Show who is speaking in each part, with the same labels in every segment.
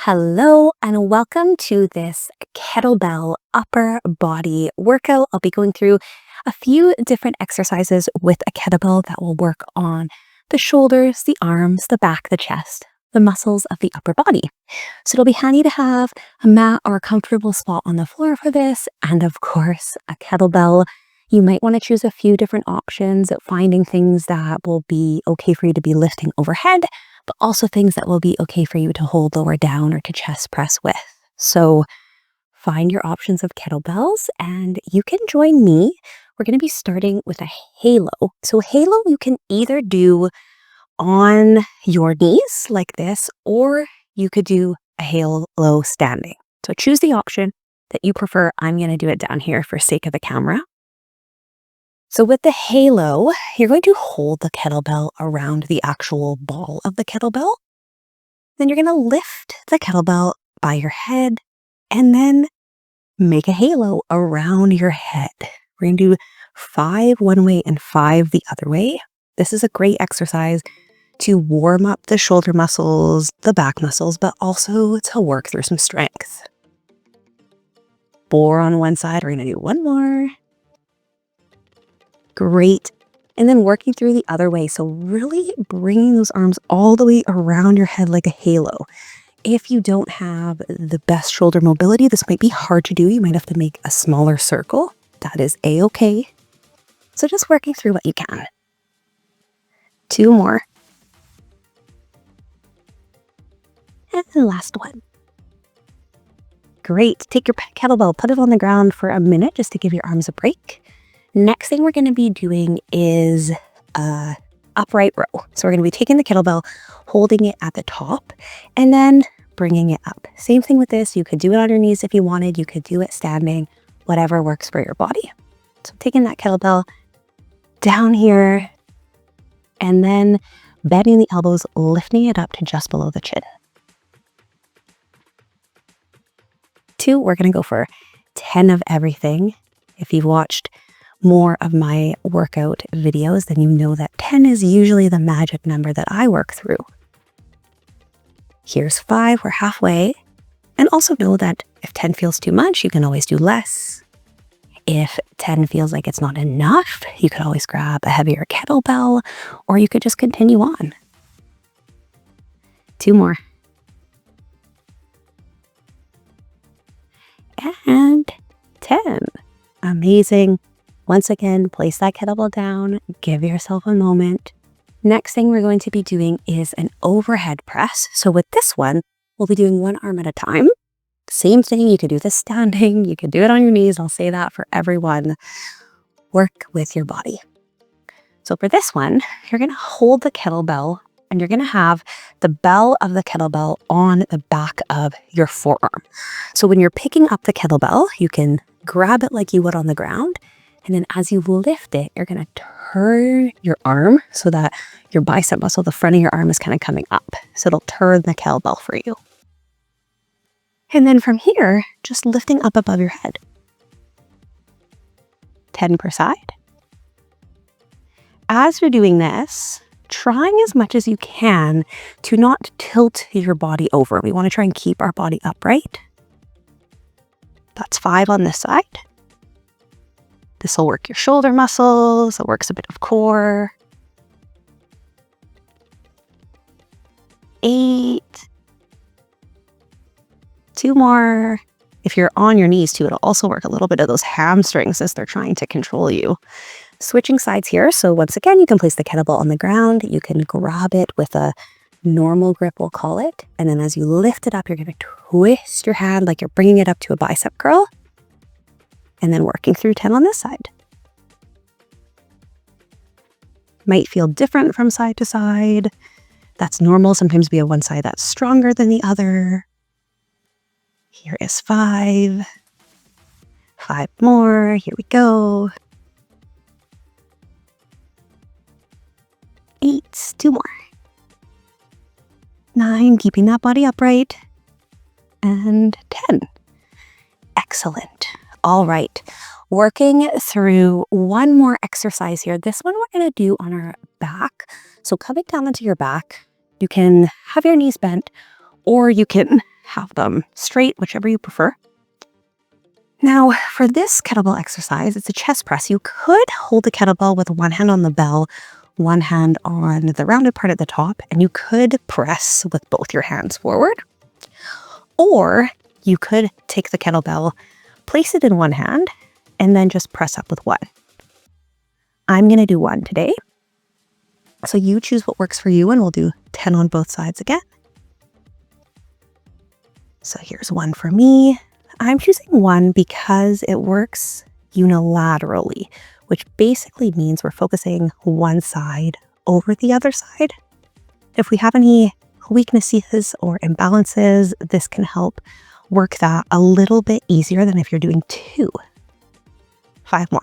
Speaker 1: Hello and welcome to this kettlebell upper body workout. I'll be going through a few different exercises with a kettlebell that will work on the shoulders, the arms, the back, the chest, the muscles of the upper body. So it'll be handy to have a mat or a comfortable spot on the floor for this, and of course a kettlebell. You might want to choose a few different options, finding things that will be okay for you to be lifting overhead, but also things that will be okay for you to hold lower down or to chest press with. So find your options of kettlebells and you can join me. We're going to be starting with a halo. So halo you can either do on your knees like this, or you could do a halo standing. So choose the option that you prefer. I'm going to do it down here for sake of the camera. So with the halo, you're going to hold the kettlebell around the actual ball of the kettlebell. Then you're going to lift the kettlebell by your head and then make a halo around your head. We're going to do 5 one way and 5 the other way. This is a great exercise to warm up the shoulder muscles, the back muscles, but also to work through some strength. 4 on one side. We're going to do 1 more. Great. And then working through the other way. So really bringing those arms all the way around your head like a halo. If you don't have the best shoulder mobility, this might be hard to do. You might have to make a smaller circle. That is a-okay. So just working through what you can. 2 more. And the last one. Great. Take your kettlebell, put it on the ground for a minute just to give your arms a break. Next thing we're going to be doing is upright row. So we're going to be taking the kettlebell, holding it at the top, and then bringing it up. Same thing with this. You could do it on your knees if you wanted. You could do it standing, whatever works for your body. So taking that kettlebell down here, and then bending the elbows, lifting it up to just below the chin. 2, we're going to go for 10 of everything. If you've watched more of my workout videos, then you know that 10 is usually the magic number that I work through. Here's 5, we're halfway. And also know that if 10 feels too much, you can always do less. If 10 feels like it's not enough, you could always grab a heavier kettlebell, or you could just continue on. 2 more. And 10. Amazing. Once again, place that kettlebell down, give yourself a moment. Next thing we're going to be doing is an overhead press. So with this one, we'll be doing 1 arm at a time. Same thing, you could do this standing, you could do it on your knees. I'll say that for everyone. Work with your body. So for this one, you're going to hold the kettlebell and you're going to have the bell of the kettlebell on the back of your forearm. So when you're picking up the kettlebell, you can grab it like you would on the ground. And then as you lift it, you're going to turn your arm so that your bicep muscle, the front of your arm, is kind of coming up. So it'll turn the kettlebell for you. And then from here, just lifting up above your head. 10 per side. As you're doing this, trying as much as you can to not tilt your body over. We want to try and keep our body upright. That's 5 on this side. This will work your shoulder muscles. It works a bit of core. 8. 2 more. If you're on your knees too, it'll also work a little bit of those hamstrings as they're trying to control you. Switching sides here. So once again, you can place the kettlebell on the ground. You can grab it with a normal grip, we'll call it. And then as you lift it up, you're going to twist your hand like you're bringing it up to a bicep curl. And then working through 10 on this side. Might feel different from side to side. That's normal. Sometimes we have one side that's stronger than the other. Here is 5. 5 more. Here we go. 8. 2 more. 9. Keeping that body upright. And 10. Excellent. All right, working through one more exercise here. This one we're going to do on our back. So coming down onto your back, you can have your knees bent, or you can have them straight, whichever you prefer. Now, for this kettlebell exercise, it's a chest press. You could hold the kettlebell with one hand on the bell, one hand on the rounded part at the top, and you could press with both your hands forward. Or you could take the kettlebell, place it in one hand, and then just press up with one. I'm going to do one today. So you choose what works for you, and we'll do 10 on both sides again. So here's one for me. I'm choosing one because it works unilaterally, which basically means we're focusing one side over the other side. If we have any weaknesses or imbalances, this can help work that a little bit easier than if you're doing 2. 5 more.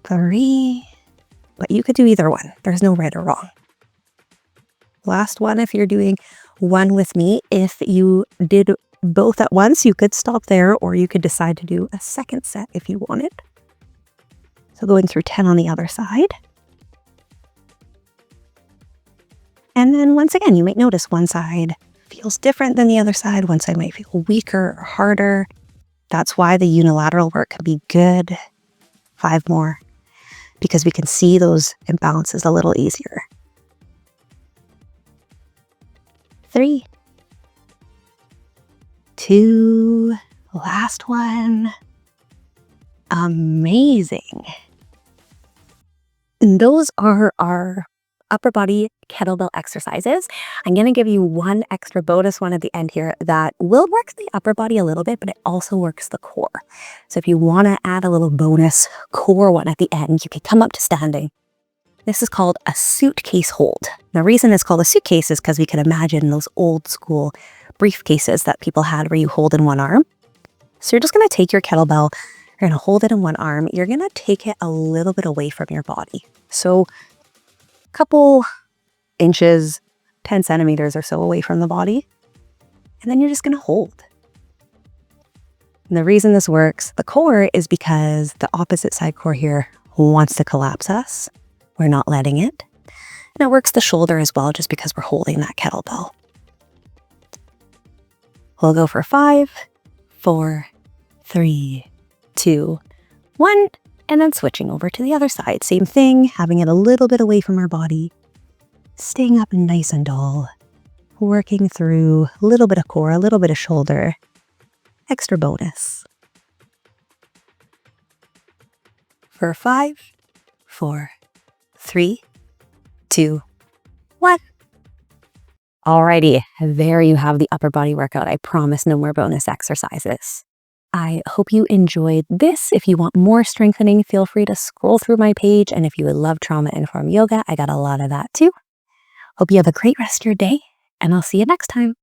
Speaker 1: 3. But you could do either one. There's no right or wrong. Last one, if you're doing one with me. If you did both at once, you could stop there, or you could decide to do a second set if you wanted. So going through 10 on the other side. And then once again, you might notice one side feels different than the other side. One side might feel weaker or harder. That's why the unilateral work can be good. 5 more, because we can see those imbalances a little easier. 3, 2, last one. Amazing. And those are our upper body kettlebell exercises. I'm going to give you one extra bonus one at the end here that will work the upper body a little bit, but it also works the core. So if you want to add a little bonus core one at the end, you can come up to standing. This is called a suitcase hold. The reason it's called a suitcase is because we can imagine those old school briefcases that people had where you hold in one arm. So you're just going to take your kettlebell, you're going to hold it in one arm, you're going to take it a little bit away from your body. So couple inches, 10 centimeters or so away from the body. And then you're just going to hold. And the reason this works, the core, is because the opposite side core here wants to collapse us. We're not letting it. And it works the shoulder as well, just because we're holding that kettlebell. We'll go for 5, 4, 3, 2, 1. And then switching over to the other side. Same thing, having it a little bit away from our body. Staying up nice and tall. Working through a little bit of core, a little bit of shoulder. Extra bonus. For 5, 4, 3, 2, 1. Alrighty, there you have the upper body workout. I promise no more bonus exercises. I hope you enjoyed this. If you want more strengthening, feel free to scroll through my page. And if you would love trauma-informed yoga, I got a lot of that too. Hope you have a great rest of your day, and I'll see you next time.